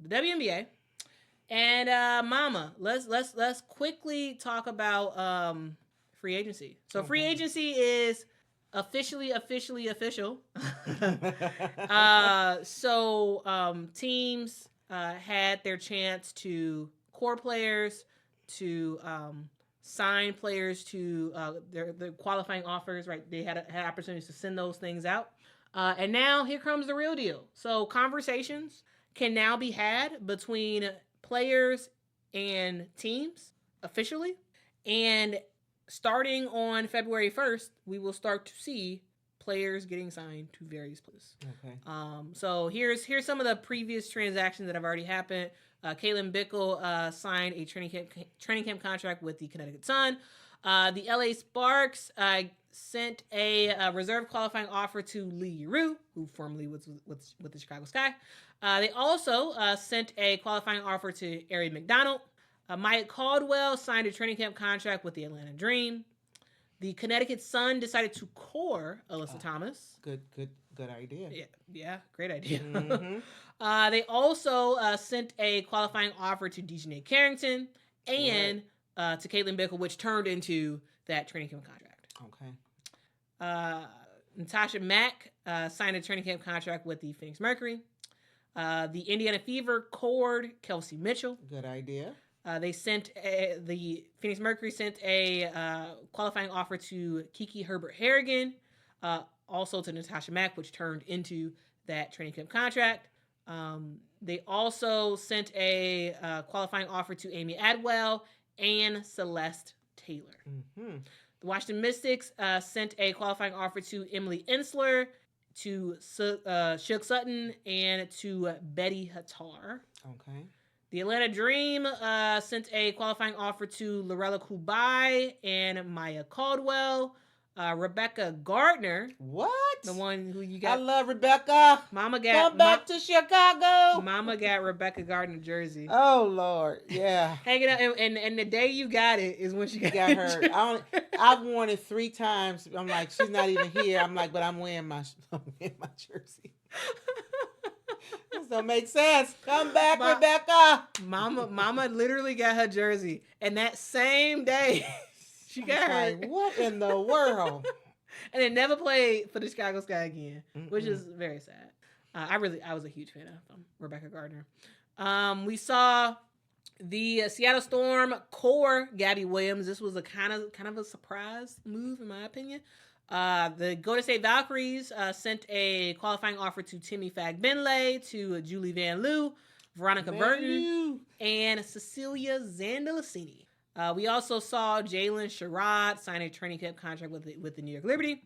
the WNBA. And Mama, let's quickly talk about free agency. So free agency is officially official. Teams had their chance to core players, to sign players to their qualifying offers. Right, they had opportunities to send those things out. And now here comes the real deal. So conversations can now be had between players and teams officially. And starting on February 1st, we will start to see players getting signed to various places. Okay. So here's some of the previous transactions that have already happened. Caitlin Bickle signed a training camp contract with the Connecticut Sun. The LA Sparks sent a reserve qualifying offer to Lee Rue, who formerly was with the Chicago Sky. They also sent a qualifying offer to Arie McDonald. Maya Caldwell signed a training camp contract with the Atlanta Dream. The Connecticut Sun decided to core Alyssa Thomas. Good idea. Yeah, great idea. Mm-hmm. They also sent a qualifying offer to Dejanay Carrington and to Caitlin Bickle, which turned into that training camp contract. Okay. Natasha Mack signed a training camp contract with the Phoenix Mercury. The Indiana Fever cored Kelsey Mitchell. Good idea. The Phoenix Mercury sent a qualifying offer to Kiki Herbert Harrigan, also to Natasha Mack, which turned into that training camp contract. They also sent a qualifying offer to Amy Adwell and Celeste Taylor. Mm-hmm. The Washington Mystics sent a qualifying offer to Emily Ensler, to Shug Sutton, and to Betty Hattar. Okay. The Atlanta Dream sent a qualifying offer to Lorella Kubai and Maya Caldwell. Rebecca Gardner. What? The one who you got. I love Rebecca. Mama got. Come back to Chicago. Mama got Rebecca Gardner jersey. Oh, Lord. Yeah. Hanging up. And the day you got it is when she got hurt. I've worn it 3 times. I'm like, she's not even here. I'm like, but I'm wearing my jersey. This don't make sense. Come back, Rebecca. Mama literally got her jersey. And that same day, she got her. Like, what in the world? And it never played for the Chicago Sky again, which is very sad. I was a huge fan of Rebecca Gardner. We saw the Seattle Storm core Gabby Williams. This was a kind of a surprise move, in my opinion. The Golden State Valkyries sent a qualifying offer to Timmy Fagbenle, to Julie Van Loo, Veronica Burton, and Cecilia Zandalicini. We also saw Jalen Sherrod sign a training camp contract with the New York Liberty.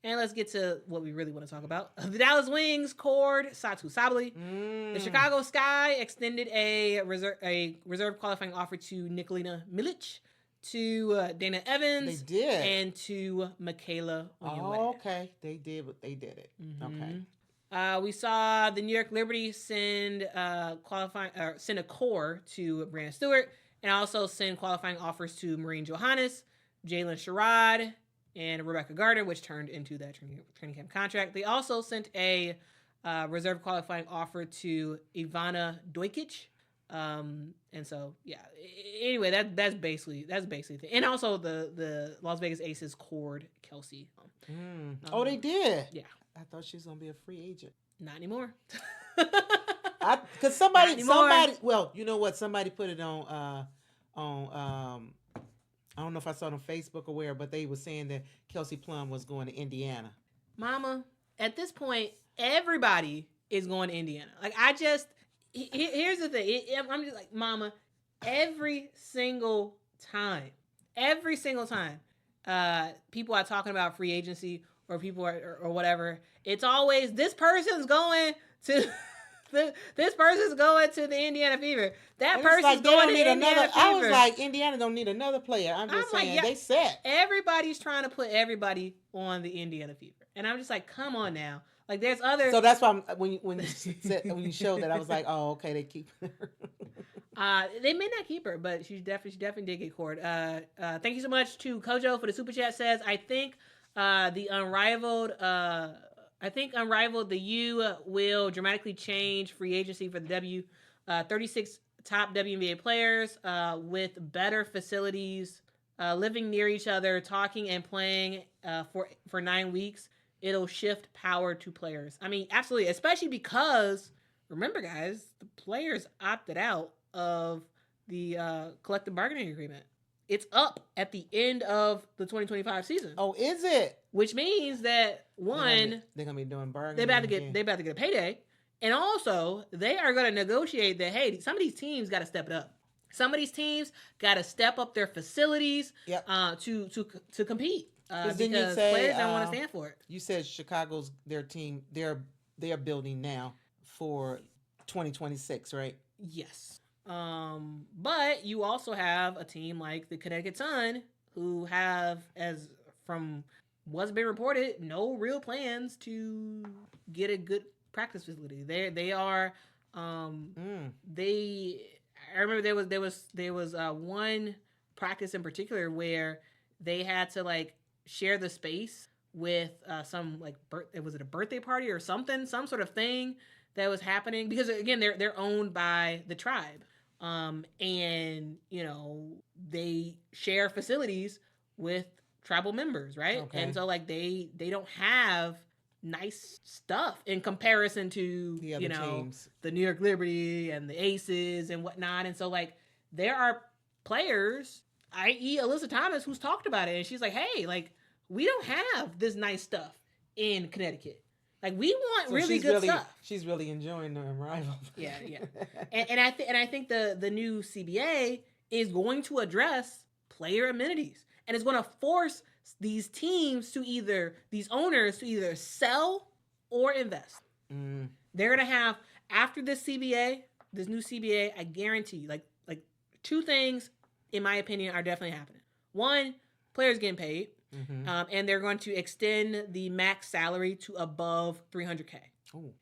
And let's get to what we really want to talk about. The Dallas Wings cored Satu Sabally. The Chicago Sky extended a reserve qualifying offer to Nikolina Milic, to Dana Evans. They did. And to Michaela Onyenwere. Oh, okay. They did it. Mm-hmm. Okay. We saw the New York Liberty send a core to Brandon Stewart, and also send qualifying offers to Maureen Johannes, Jalen Sherrod, and Rebecca Gardner, which turned into that training camp contract. They also sent a reserve qualifying offer to Ivana Dojkic. And so, yeah. Anyway, that's basically it. And also the Las Vegas Aces cored Kelsey. They did? Yeah. I thought she was going to be a free agent. Not anymore. Because somebody, well, you know what? Somebody put it on I don't know if I saw it on Facebook or where, but they were saying that Kelsey Plum was going to Indiana. Mama, at this point, everybody is going to Indiana. Like, here's the thing. I'm just like, Mama, every single time, people are talking about free agency or people are, or whatever, it's always, this person's going to the Indiana Fever. That person's going to Indiana Fever. I was like, Indiana don't need another player. I'm just saying, they set. Everybody's trying to put everybody on the Indiana Fever. And I'm just like, come on now. Like, there's other. So that's why when you showed that, I was like, oh, okay, they keep her. They may not keep her, but she definitely did get cored. Thank you so much to Kojo for the super chat. Says, I think the Unrivaled, the U will dramatically change free agency for the W. 36 top WNBA players with better facilities, living near each other, talking and playing for 9 weeks. It'll shift power to players. I mean, absolutely, especially because remember, guys, the players opted out of the collective bargaining agreement. It's up at the end of the 2025 season. Oh, is it? Which means that they're gonna be doing bargaining. They about to get a payday, and also they are gonna negotiate that. Hey, some of these teams got to step it up. Some of these teams got to step up their facilities. Yep. To compete. Because say, players don't want to stand for it. You said Chicago's their team. They're building now for 2026, right? Yes. But you also have a team like the Connecticut Sun who have, as from what's been reported, no real plans to get a good practice facility. They are. I remember there was one practice in particular where they had to like share the space with some like was it a birthday party or something, some sort of thing that was happening, because again they're owned by the tribe. And you know, they share facilities with tribal members, right? Okay. And so like they don't have nice stuff in comparison to the other teams, the New York Liberty and the Aces and whatnot. And so like there are players, i.e. Alyssa Thomas, who's talked about it, and she's like, hey, like we don't have this nice stuff in Connecticut. Like we want really good stuff. She's really enjoying the Unrivaled. Yeah. and I think the new CBA is going to address player amenities, and it's going to force these teams these owners to either sell or invest. They're going to have, after this new CBA, I guarantee like two things, in my opinion, are definitely happening. One, players getting paid. And they're going to extend the max salary to above $300K. Oh.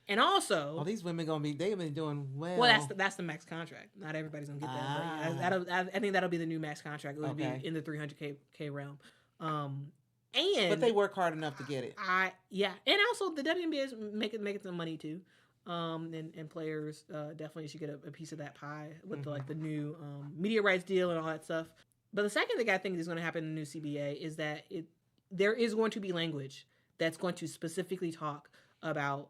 And also, these women they've been doing well. Well, that's the max contract. Not everybody's gonna get that. But I think that'll be the new max contract. It would be in the $300K realm. But they work hard enough to get it. And also the WNBA is making some money too. And players definitely should get a piece of that pie with the new media rights deal and all that stuff. But the second thing I think is going to happen in the new CBA is that there is going to be language that's going to specifically talk about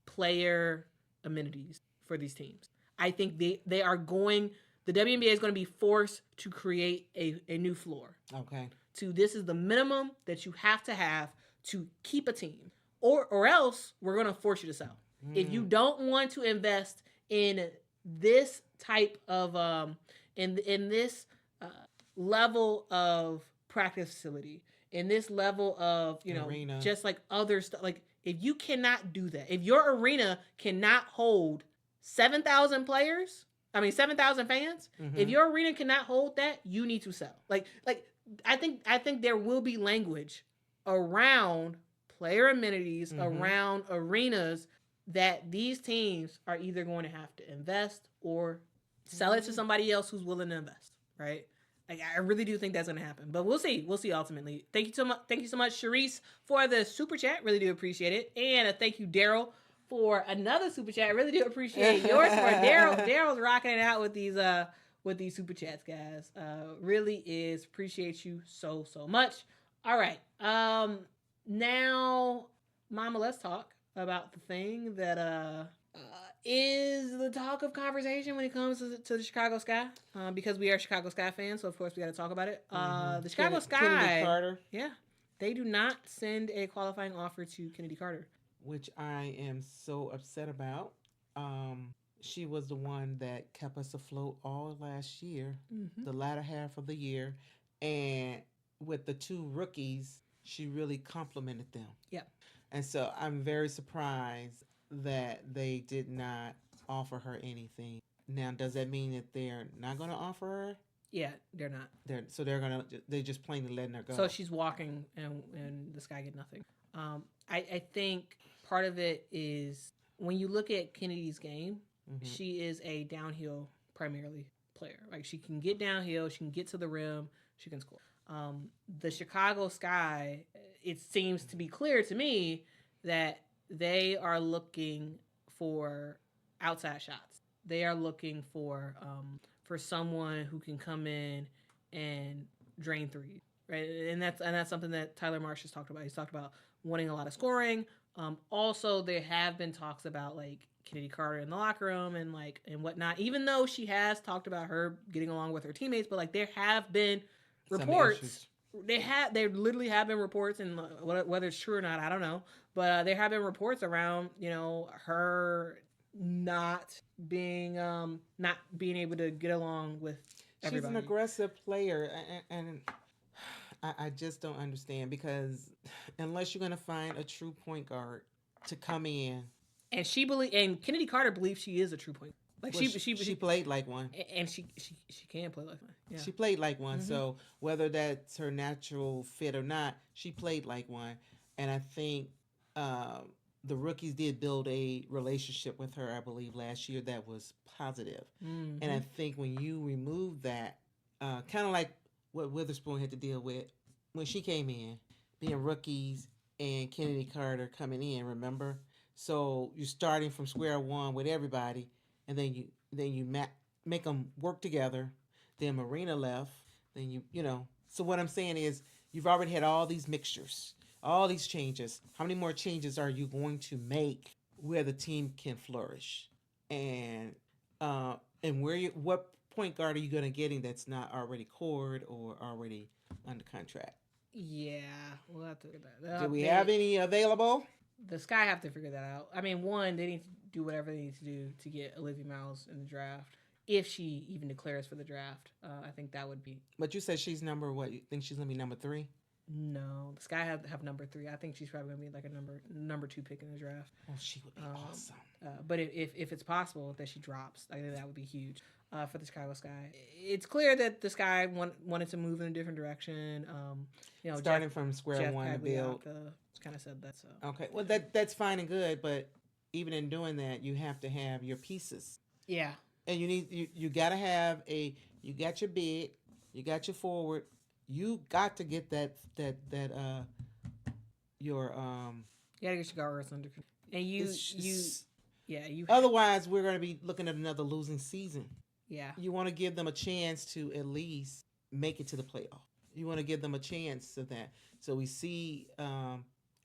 player amenities for these teams. I think the WNBA is going to be forced to create a new floor. Okay. This is the minimum that you have to keep a team, or else we're going to force you to sell. If you don't want to invest in this type of in this level of practice facility, in this level of arena, just like other stuff, like if you cannot do that, if your arena cannot hold 7,000 fans, if your arena cannot hold that, you need to sell. Like I think there will be language around player amenities, around arenas, that these teams are either going to have to invest or sell it to somebody else who's willing to invest, right? Like, I really do think that's going to happen, but we'll see. We'll see ultimately. Thank you so much, Sharice, for the super chat. Really do appreciate it. And thank you, Daryl, for another super chat. I really do appreciate yours. Daryl's rocking it out with these super chats, guys. Really is. Appreciate you so much. All right. Now, Mama, let's talk about the thing that is the talk of conversation when it comes to the Chicago Sky, because we are Chicago Sky fans, so of course we got to talk about it. The Chicago Sky, Chennedy Carter. Yeah, they do not send a qualifying offer to Chennedy Carter, which I am so upset about. She was the one that kept us afloat all last year, the latter half of the year, and with the two rookies, she really complimented them. Yep. And so I'm very surprised that they did not offer her anything. Now, does that mean that they're not going to offer her? Yeah, they're not. They're just plainly letting her go. So she's walking, and the Sky get nothing. I think part of it is when you look at Kennedy's game, she is a downhill primarily player. Like, she can get downhill, she can get to the rim, she can score. The Chicago Sky, it seems to be clear to me that they are looking for outside shots. they are looking for someone who can come in and drain threes, right? And that's something that Tyler Marsh has talked about. He's talked about wanting a lot of scoring. Also, there have been talks about like Chennedy Carter in the locker room and like and whatnot. Even though she has talked about her getting along with her teammates, but like there have been reports. There literally have been reports, and whether it's true or not, I don't know. But there have been reports around her not being able to get along with everybody. She's an aggressive player, and I just don't understand because unless you're going to find a true point guard to come in, and Chennedy Carter believes she is a true point. Like she played like one, and she can play like one. Yeah. She played like one. Mm-hmm. So whether that's her natural fit or not, she played like one, and I think the rookies did build a relationship with her. I believe last year that was positive, mm-hmm. and I think when you remove that, kind of like what Witherspoon had to deal with when she came in, being rookies and Chennedy Carter coming in. Remember, so you're starting from square one with everybody. And then you make them work together. Then Marina left. Then you know. So what I'm saying is you've already had all these mixtures, all these changes. How many more changes are you going to make where the team can flourish? And what point guard are you going to getting that's not already cored or already under contract? Yeah, we'll have to figure that out. Do we have any available? The Sky have to figure that out. I mean, one, they need to do whatever they need to do to get Olivia Miles in the draft. If she even declares for the draft, I think that would be. But you said she's number what? You think she's gonna be number 3? No, the Sky have number 3. I think she's probably gonna be like a number 2 pick in the draft. Oh, she would be awesome. But if it's possible that she drops, I think that would be huge for the Chicago Sky. It's clear that the Sky wanted to move in a different direction. Starting from square one to build. Kind of said that. So okay, well that's fine and good, but even in doing that, you have to have your pieces. Yeah, and you got to have you got your big, you got your forward, you got to get your you gotta get your guards under control, and you. Otherwise, we're going to be looking at another losing season. Yeah, you want to give them a chance to at least make it to the playoff. You want to give them a chance of that. So we see.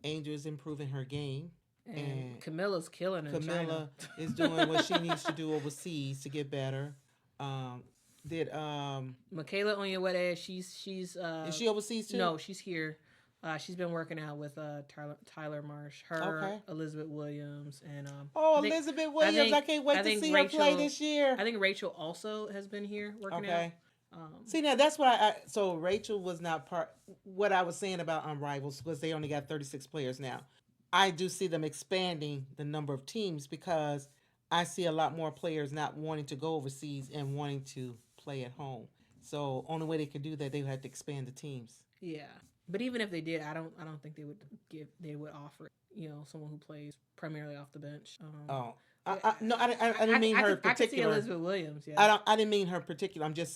Angel's improving her game. And Camilla's killing her. Camilla is doing what she needs to do overseas to get better. Michaela Onyeweide, she's is she overseas too? No, she's here. She's been working out with Tyler Marsh, Elizabeth Williams, and Elizabeth Williams. I can't wait to see her play this year. I think Rachel also has been here working out. See, now that's why so Rachel was not part. What I was saying about Unrivaled was they only got 36 players now. I do see them expanding the number of teams because I see a lot more players not wanting to go overseas and wanting to play at home. So only way they could do that, they would have to expand the teams. Yeah, but even if they did, I don't think they would offer someone who plays primarily off the bench. I didn't mean her particular. I could see Elizabeth Williams. Yeah. I didn't mean her particular. I'm just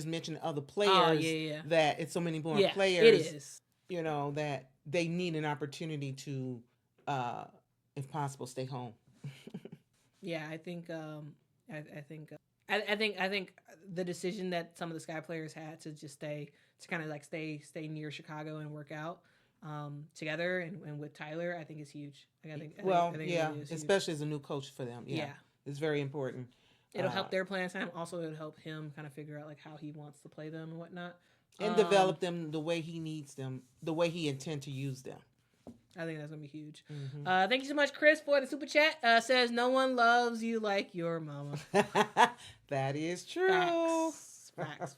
mentioning other players. That it's so many more players. It is. That they need an opportunity to, if possible, stay home. Yeah, I think. I think the decision that some of the Sky players had to just stay near Chicago and work out together and with Tyler, I think is huge. I think it really is especially as a new coach for them. Yeah. It's very important. It'll help their playing time. Also, it'll help him kind of figure out like how he wants to play them and whatnot, and develop them the way he needs them, the way he intends to use them. I think that's gonna be huge. Mm-hmm. Thank you so much, Chris, for the super chat. Says no one loves you like your mama. That is true. Facts.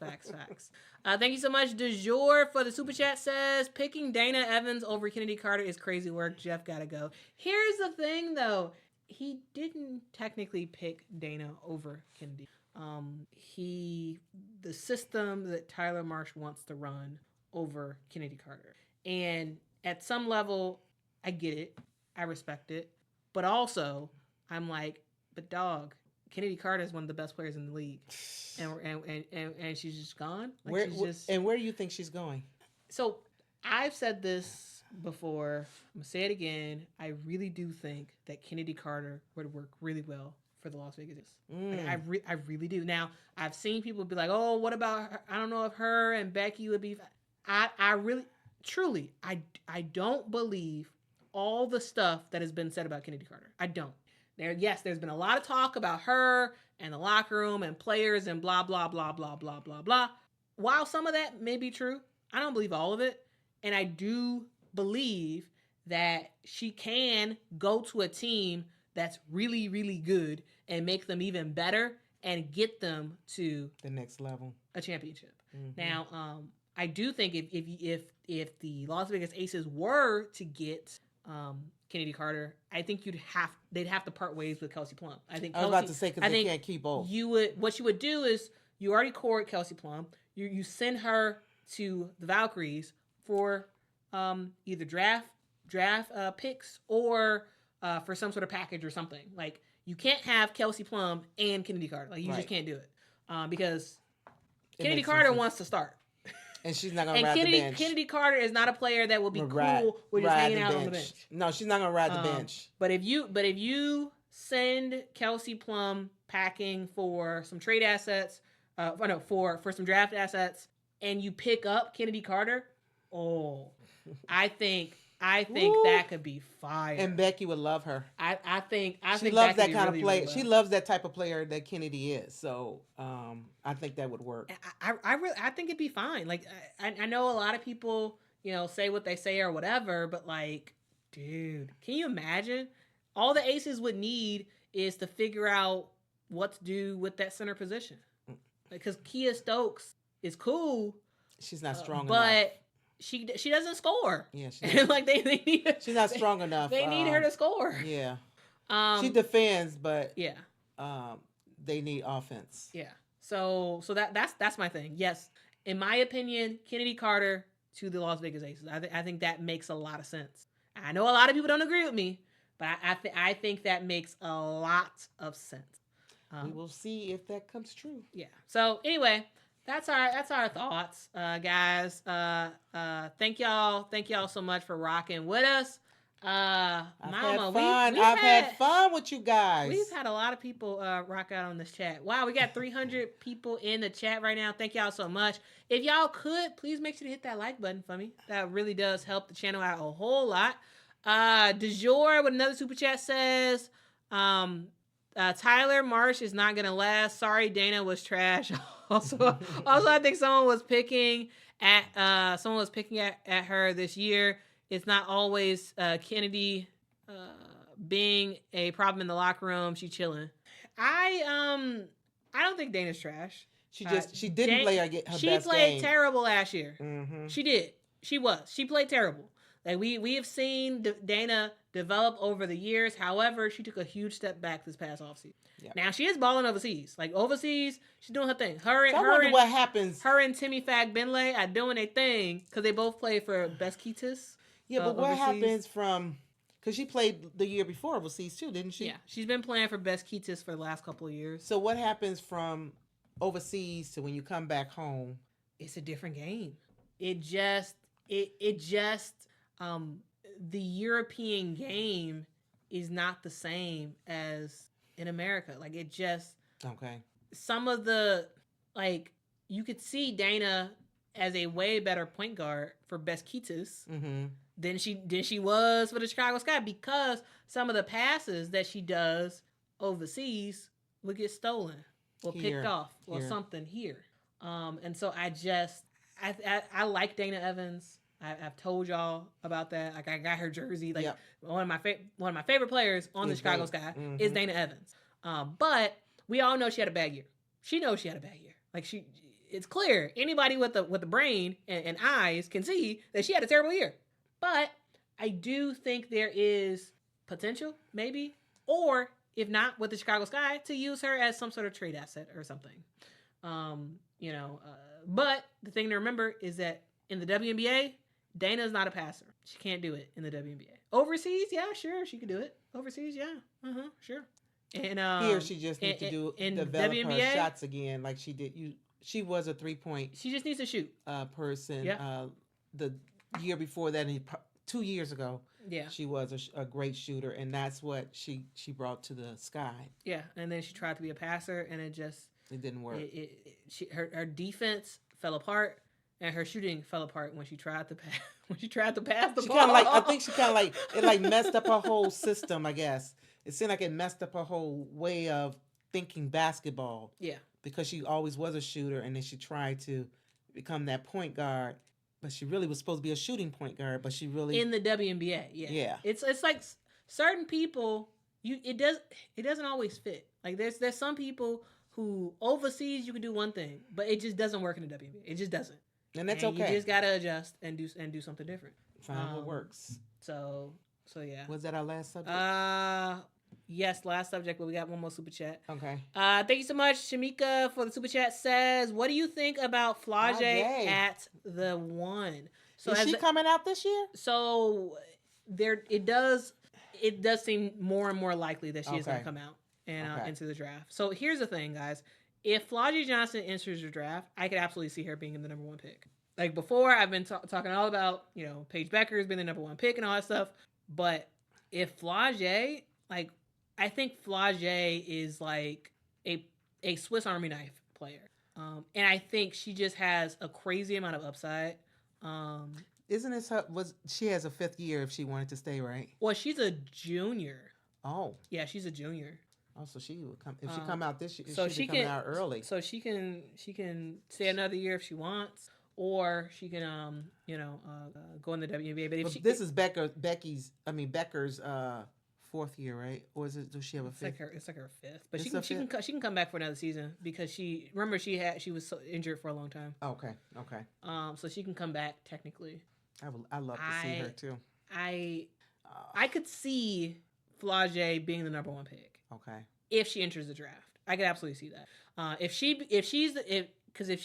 Thank you so much, Du Jour, for the super chat. Says picking Dana Evans over Chennedy Carter is crazy work. Jeff gotta go. Here's the thing, though. He didn't technically pick Dana over Chennedy. The system that Tyler Marsh wants to run over Chennedy Carter, and at some level, I get it, I respect it, but also I'm like, but dog, Chennedy Carter is one of the best players in the league, and she's just gone. Where do you think she's going? So I've said this before. I'm gonna say it again. I really do think that Chennedy Carter would work really well for the Las Vegas Aces. Like, I really do. Now, I've seen people be like, "Oh, what about her? I don't know if her and Becky would be." I really, truly, I don't believe all the stuff that has been said about Chennedy Carter. I don't. There's been a lot of talk about her and the locker room and players and blah blah blah blah blah blah blah. While some of that may be true, I don't believe all of it, and I do believe that she can go to a team that's really, really good and make them even better and get them to the next level, a championship. Now, I do think if the Las Vegas Aces were to get Chennedy Carter, I think they'd have to part ways with Kelsey Plum. I was about to say, because they can't keep both. What you would do is you already court Kelsey Plum. You send her to the Valkyries for either draft picks or for some sort of package or something. Like, you can't have Kelsey Plum and Chennedy Carter. Like, you just can't do it because Chennedy Carter wants to start. And she's not going to ride the bench. Chennedy Carter is not a player that will be cool with just hanging out on the bench. No, she's not going to ride the bench. But if you send Kelsey Plum packing for some trade assets, for some draft assets, and you pick up Chennedy Carter, I think that could be fire. And Becky would love her. I think she loves that kind really, of player. really well. She loves that type of player that Chennedy is. So I think that would work. I think it'd be fine. Like, I know a lot of people, say what they say or whatever, but like, dude, can you imagine? All the Aces would need is to figure out what to do with that center position. Because Kia Stokes is cool. She's not strong enough. But she doesn't score. Yeah, she like they need. She's not strong enough. They need her to score. Yeah. She defends, but yeah. They need offense. Yeah. So that's my thing. Yes, in my opinion, Chennedy Carter to the Las Vegas Aces. I think that makes a lot of sense. I know a lot of people don't agree with me, but I think that makes a lot of sense. We will see if that comes true. Yeah. So anyway, that's our thoughts, guys. Thank y'all so much for rocking with us. I've had fun with you guys. We've had a lot of people rock out on this chat. Wow, we got 300 people in the chat right now. Thank y'all so much. If y'all could, please make sure to hit that like button for me. That really does help the channel out a whole lot. DeJour with another super chat says, Tyler Marsh is not gonna last. Sorry, Dana was trash. also, I think someone was picking at her this year. It's not always Chennedy being a problem in the locker room. She chilling. I don't think Dana's trash. She didn't play her best game. She played terrible last year. Mm-hmm. She did. She played terrible. Like we have seen Dana develop over the years. However, she took a huge step back this past offseason. Yep. Now she is balling overseas. Like overseas, she's doing her thing. I wonder what happens. Her and Timmy Fag-Benley are doing their thing because they both play for Beskitas. Yeah, but what happens from? Because she played the year before overseas too, didn't she? Yeah, she's been playing for Beskitas for the last couple of years. So what happens from overseas to when you come back home? It's a different game. It just the European game is not the same as in America. Like it just some of the you could see Dana as a way better point guard for Beskitas than she was for the Chicago Sky because some of the passes that she does overseas would get stolen or picked off or something here. And so I like Dana Evans. I've told y'all about that. Like I got her jersey. Like one of my favorite players on the Chicago Sky is Dana Evans. But we all know she had a bad year. She knows she had a bad year. Like it's clear. Anybody with the brain and eyes can see that she had a terrible year. But I do think there is potential, maybe, or if not with the Chicago Sky, to use her as some sort of trade asset or something. But the thing to remember is that in the WNBA, Dana's not a passer. She can't do it in the WNBA. Overseas, yeah, sure, she could do it. Overseas, yeah, sure. And here she just needs to develop WNBA, her shots again, like she did. She was a 3-point. She just needs to shoot. Person. The year before that, 2 years ago, Yeah. She was a great shooter, and that's what she brought to the Sky. Yeah, and then she tried to be a passer, and it didn't work. Her defense fell apart, and her shooting fell apart when she tried to pass. When she tried to pass the ball, I think she kind of like it like messed up her whole system. I guess it seemed like it messed up her whole way of thinking basketball. Yeah, because she always was a shooter, and then she tried to become that point guard, but she really was supposed to be a shooting point guard. But she really in the WNBA, yeah. It's like certain people, it doesn't always fit. Like there's some people who overseas you can do one thing, but it just doesn't work in the WNBA. It just doesn't, and that's okay. You just gotta adjust and do something different. Find what works. So yeah. Was that our last subject? Yes, last subject, but we got one more super chat. Okay. Thank you so much, Shamika, for the super chat. Says, what do you think about Flage at the 1? So is she coming out this year? So it does seem more and more likely that she is going to come out and into the draft. So here's the thing, guys. If Flage Johnson enters the draft, I could absolutely see her being the number 1 pick. Like before, I've been talking all about, Paige Becker's been the number 1 pick and all that stuff. But if Flage, like, I think Flage is like a Swiss Army knife player. And I think she just has a crazy amount of upside. Isn't this she has a 5th year if she wanted to stay, right? Well, she's a junior. Oh. Yeah, she's a junior. Oh, so she would come if she come out this year. So she can come out early. So she can stay another year if she wants, or she can go in the WNBA. But if this is Becker's 4th year, right? Or does she have a 5th? It's like her 5th. But she can come back for another season because she was so injured for a long time. Okay. So she can come back technically. I love to see her too. I could see Flage being the number 1 pick. Okay. If she enters the draft, I could absolutely see that. If she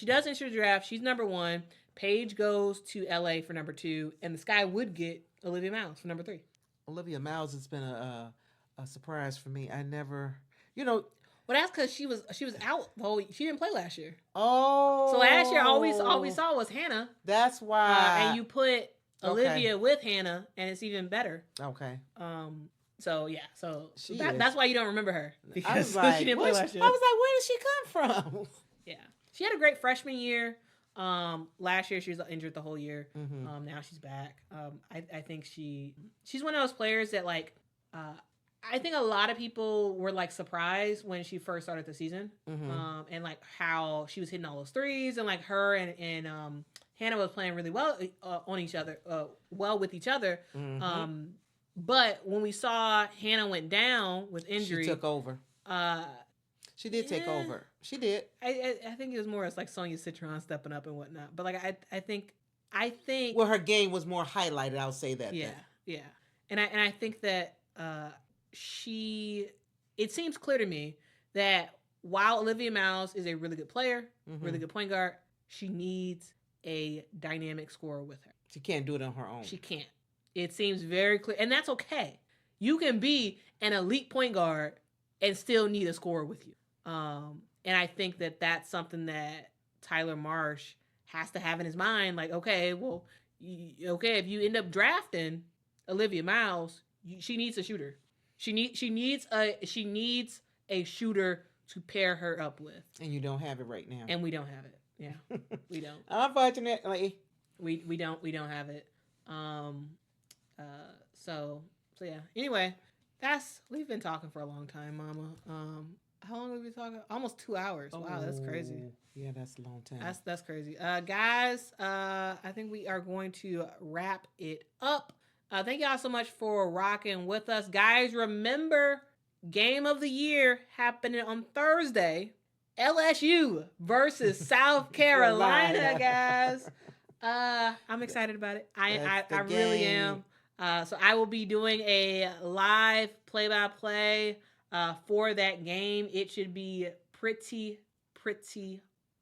does enter the draft, she's number 1. Paige goes to LA for number 2, and the Sky would get Olivia Miles for number 3. Olivia Miles has been a surprise for me. I never, Well, that's because she was out the whole. She didn't play last year. Oh. So last year, all we saw was Hannah. That's why. And you put Olivia with Hannah, and it's even better. Okay. So yeah. So that's why you don't remember her because like, she didn't play last year. I was like, where did she come from? Yeah. She had a great freshman year. Last year she was injured the whole year. Mm-hmm. Now she's back. I think she's one of those players that like. I think a lot of people were like surprised when she first started the season, and like how she was hitting all those threes, and like her and Hannah was playing really well on each other, well with each other. Mm-hmm. But when we saw Hannah went down with injury, she took over. She did take over. She did. I think it was more as like Sonia Citron stepping up and whatnot. But like I think. Well, her game was more highlighted. I'll say that. Yeah, yeah, and I think that it seems clear to me that while Olivia Miles is a really good player, really good point guard, she needs a dynamic scorer with her. She can't do it on her own. She can't. It seems very clear, and that's okay. You can be an elite point guard and still need a scorer with you. And I think that that's something that Tyler Marsh has to have in his mind. Like, okay, well, if you end up drafting Olivia Miles, she needs a shooter. She needs a shooter to pair her up with. And you don't have it right now. And we don't have it. Yeah, we don't. Unfortunately, we don't have it. So yeah. Anyway, we've been talking for a long time, Mama. How long have we been talking? Almost 2 hours. Wow, that's crazy. Yeah, that's a long time. That's crazy. Guys, I think we are going to wrap it up. Thank y'all so much for rocking with us. Guys, remember, Game of the Year happening on Thursday. LSU versus South Carolina, guys. I'm excited about it. I really am. So I will be doing a live play-by-play for that game. It should be pretty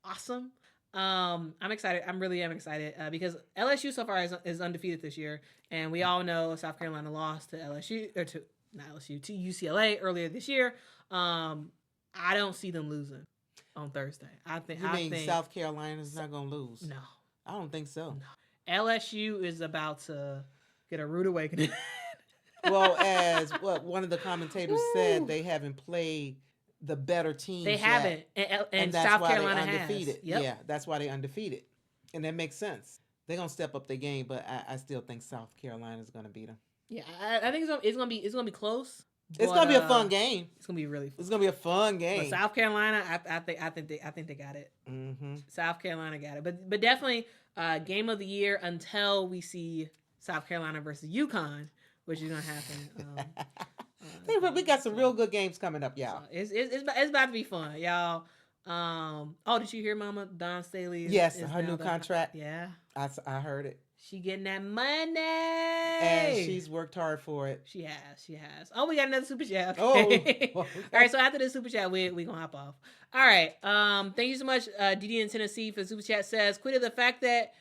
awesome. I'm excited. I really am excited because LSU so far is undefeated this year, and we all know South Carolina lost to to UCLA earlier this year. I don't see them losing on Thursday. I think South Carolina's not gonna lose? No, I don't think so. No. LSU is about to get a rude awakening Well, as what one of the commentators said, Woo. they haven't played the better teams They yet, haven't, and that's South why Carolina they has. undefeated. Yep. Yeah, that's why they undefeated, and that makes sense. They're gonna step up their game, but I still think South Carolina is gonna beat them. Yeah, I think it's gonna be close. It's But, gonna be a fun game. It's gonna be really fun. It's gonna be a fun But game. South Carolina, I think they got it. Mm-hmm. South Carolina got it. But definitely game of the year until we see South Carolina versus UConn, which is gonna happen. We got some real good games coming up, y'all. So it's about to be fun, y'all. Oh, did you hear, Mama? Dawn Staley. Yes, is her now new contract. Yeah, I heard it, she getting that money, and she's worked hard for it. She has. Oh, we got another super chat. Oh, Okay. okay. All right. So after the super chat, we gonna hop off. All right. Thank you so much, Didi in Tennessee, for the super chat. Says, Quita, the fact that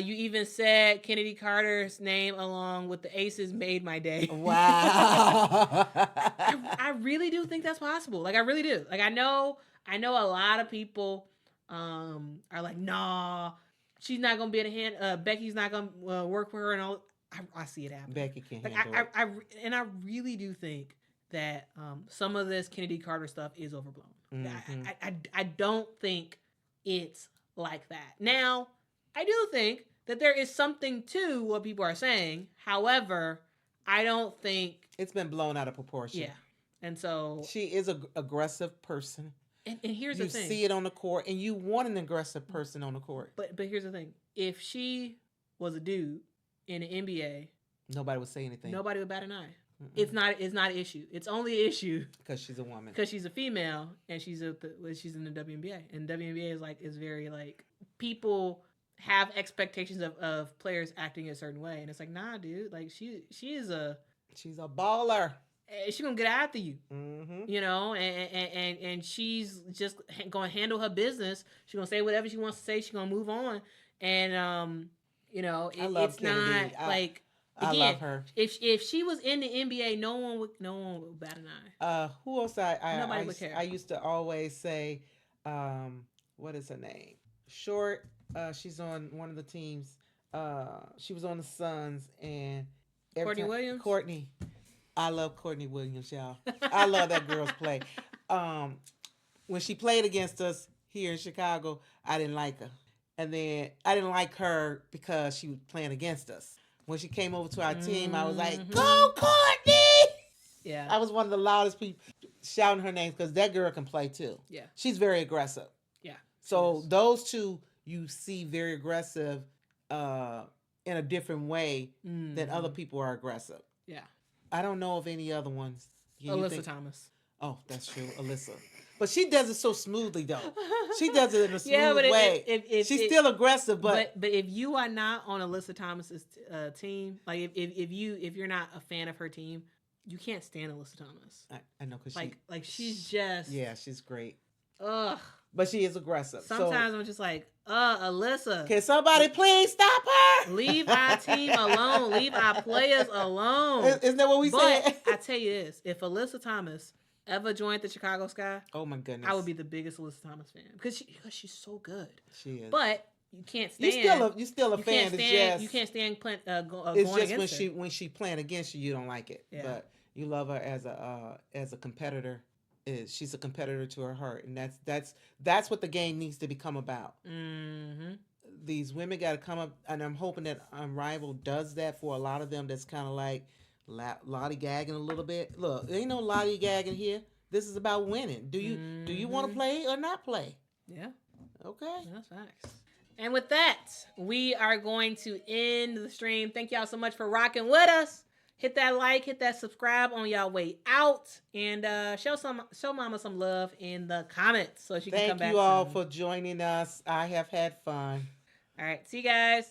you even said Chennedy Carter's name along with the Aces made my day. Wow. I really do think that's possible. Like I really do. Like I know a lot of people are like, nah, she's not gonna be able to hand. Becky's not gonna work for her, and all. I see it happen. Becky can't Like handle it. I really do think that some of this Chennedy Carter stuff is overblown. Mm-hmm. I don't think it's like that. Now, I do think that there is something to what people are saying. However, I don't think it's been blown out of proportion. Yeah, and so she is an aggressive person. And here's the thing: you see it on the court, and you want an aggressive person on the court. But here's the thing: if she was a dude in the NBA, nobody would say anything. Nobody would bat an eye. It's not an issue. It's only an issue because she's a woman. Because she's a female and she's in the WNBA, and WNBA is very like people have expectations of players acting a certain way, and it's like, nah, dude, like she's a baller. She's gonna get after you, mm-hmm. you know, and she's just gonna handle her business. She's gonna say whatever she wants to say. She's gonna move on, and you know, it's Kennedy. not like. Again, I love her. If she was in the NBA, no one would bat an eye. Who else? Nobody would care. I used to always say, what is her name? Short. She's on one of the teams. She was on the Suns and Courtney Williams. Courtney. I love Courtney Williams, y'all. I love that girl's play. When she played against us here in Chicago, I didn't like her, and then I didn't like her because she was playing against us. When she came over to our team, I was like, "Go, Courtney!" Yeah, I was one of the loudest people shouting her name because that girl can play too. Yeah, she's very aggressive. Yeah, so those two you see very aggressive in a different way than other people are aggressive. Yeah, I don't know of any other ones. Alyssa Thomas. Oh, that's true, Alyssa. But she does it so smoothly, though. She does it in a smooth way. She's still aggressive, but if you are not on Alyssa Thomas's team, like if you're not a fan of her team, you can't stand Alyssa Thomas. I know because she's just she's great. Ugh. But she is aggressive. Sometimes I'm just like, Alyssa, can somebody please stop her? Leave our team alone. Leave our players alone. Isn't that what we said? I tell you this: if Alyssa Thomas ever joined the Chicago Sky, oh my goodness, I would be the biggest Alyssa Thomas fan because she's so good. She is. But you can't stand. You still a fan. You can't stand going against her. When she playing against you, you don't like it. Yeah. But you love her as a competitor. She's a competitor to her heart, and that's what the game needs to become about. Mm-hmm. These women got to come up, and I'm hoping that Unrivaled does that for a lot of them. That's kind of like lollygagging a little bit. Look, there ain't no lollygagging here. This is about winning. Do you want to play or not play? Yeah. Okay. That's facts. And with that, we are going to end the stream. Thank y'all so much for rocking with us. Hit that like, hit that subscribe on y'all way out, and show Mama some love in the comments so she can come back. Thank you all for joining us. I have had fun. All right, see you guys.